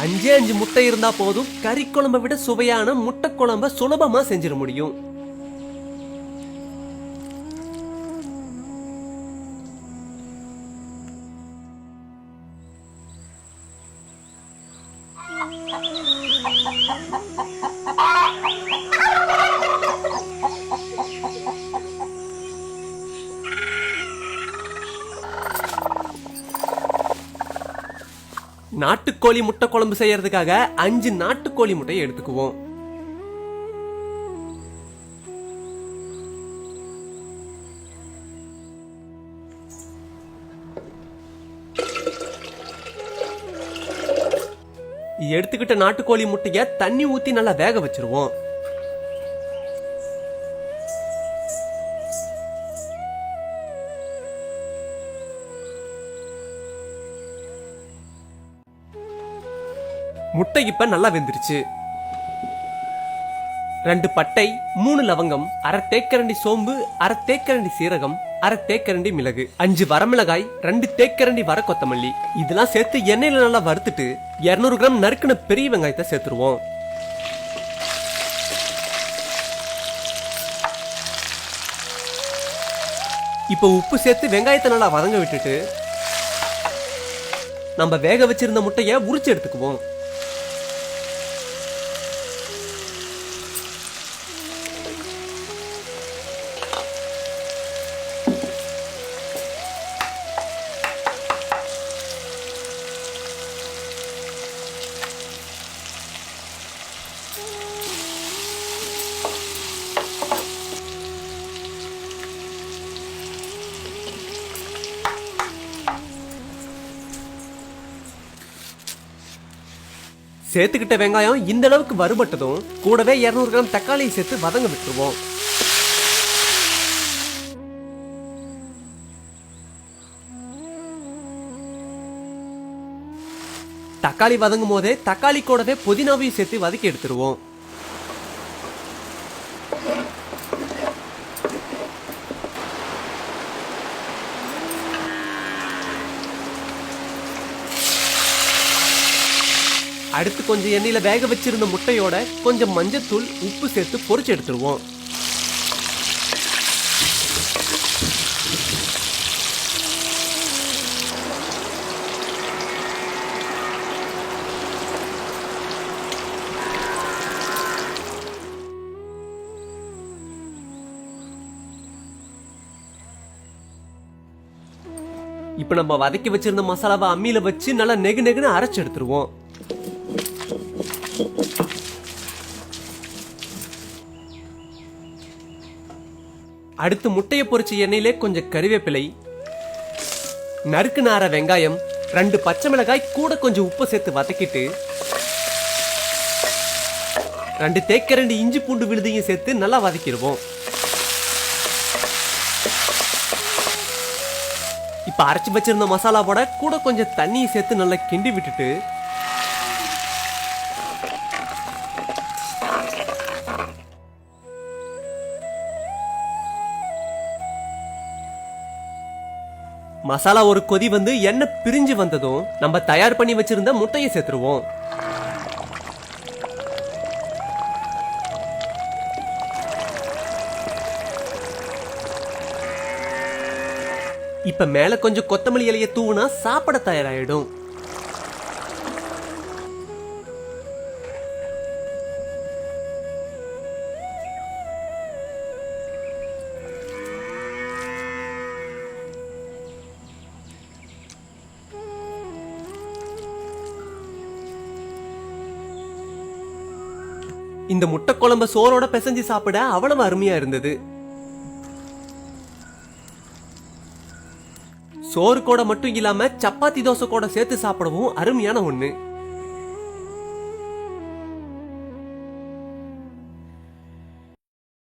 5 முட்டை இருந்தா போதும் கறி குழம்பை விட சுவையான முட்டை குழம்ப சுலபமா செஞ்சிட முடியும். நாட்டுக்கோழி முட்டை குழம்பு செய்யறதுக்காக 5 நாட்டுக்கோழி முட்டையை எடுத்துக்குவோம். எடுத்துக்கிட்ட நாட்டுக்கோழி முட்டைய தண்ணி ஊத்தி நல்லா வேக வச்சிருவோம். முட்டை இப்ப நல்லா வெந்துருச்சு. 2 பட்டை, 3 லவங்கம், அரை தேக்கரண்டி சோம்பு, அரை தேக்கரண்டி சீரகம், அரை தேக்கரண்டி மிளகு, 5 வரமிளகாய், 2 தேக்கரண்டி வர கொத்தமல்லி இதெல்லாம் சேர்த்து எண்ணெயில நல்லா வறுத்துட்டு 200 கிராம் நறுக்குன பெரிய வெங்காயத்தை சேர்த்துருவோம். இப்ப உப்பு சேர்த்து வெங்காயத்தை நல்லா வதங்க விட்டுட்டு நம்ம வேக வச்சிருந்த முட்டைய உரிச்சு எடுத்துக்குவோம். சேர்த்துக்கிட்ட வெங்காயம் இந்த அளவுக்கு வறுபட்டதும் கூடவே 200 கிராம் தக்காளியை சேர்த்து வதங்க விட்டுருவோம். தக்காளி வதங்கும் போதே தக்காளி கூடவே புதினாவையும் சேர்த்து வதக்கி எடுத்துருவோம். அடுத்து கொஞ்சம் எண்ணெயில வேக வச்சிருந்த முட்டையோட கொஞ்சம் மஞ்சத்தூள், உப்பு சேர்த்து பொரிச்சு எடுத்துருவோம். இப்ப நம்ம வதக்கி வச்சிருந்த மசாலாவை அம்மியில வச்சு நல்லா நெகு நெகுன்னு அரைச்சு எடுத்துருவோம். அடுத்து முட்டையை பொரிச்ச எண்ணெயிலே கொஞ்சம் கறிவேப்பிலை, நறுக்கு நார வெங்காயம், 2 பச்சை மிளகாய் கூட கொஞ்சம் உப்பு சேர்த்து வதக்கிட்டு 2 தேக்கரண்டி இஞ்சி பூண்டு விழுதையும் சேர்த்து நல்லா வதக்கிடுவோம். இப்ப அரைச்சு வச்சிருந்த மசாலாவோட கூட கொஞ்சம் தண்ணியை சேர்த்து நல்லா கிண்டி விட்டுட்டு மசாலா ஒரு கொதி வந்து எண்ணெய் பிரிஞ்சு வந்ததும் நம்ம தயார் பண்ணி வச்சிருந்த முட்டையை சேர்த்துருவோம். இப்ப மேல கொஞ்சம் கொத்தமல்லி இலையை தூவுனா சாப்பிட தயாராயிடும். இந்த முட்டை குழம்பு சோறோட பிசைஞ்சு சாப்பிட அவ்வளவு அருமையா இருந்தது. சோறு கூட மட்டும் இல்லாம சப்பாத்தி தோசை கூட சேர்த்து சாப்பிடவும் அருமையான ஒண்ணு.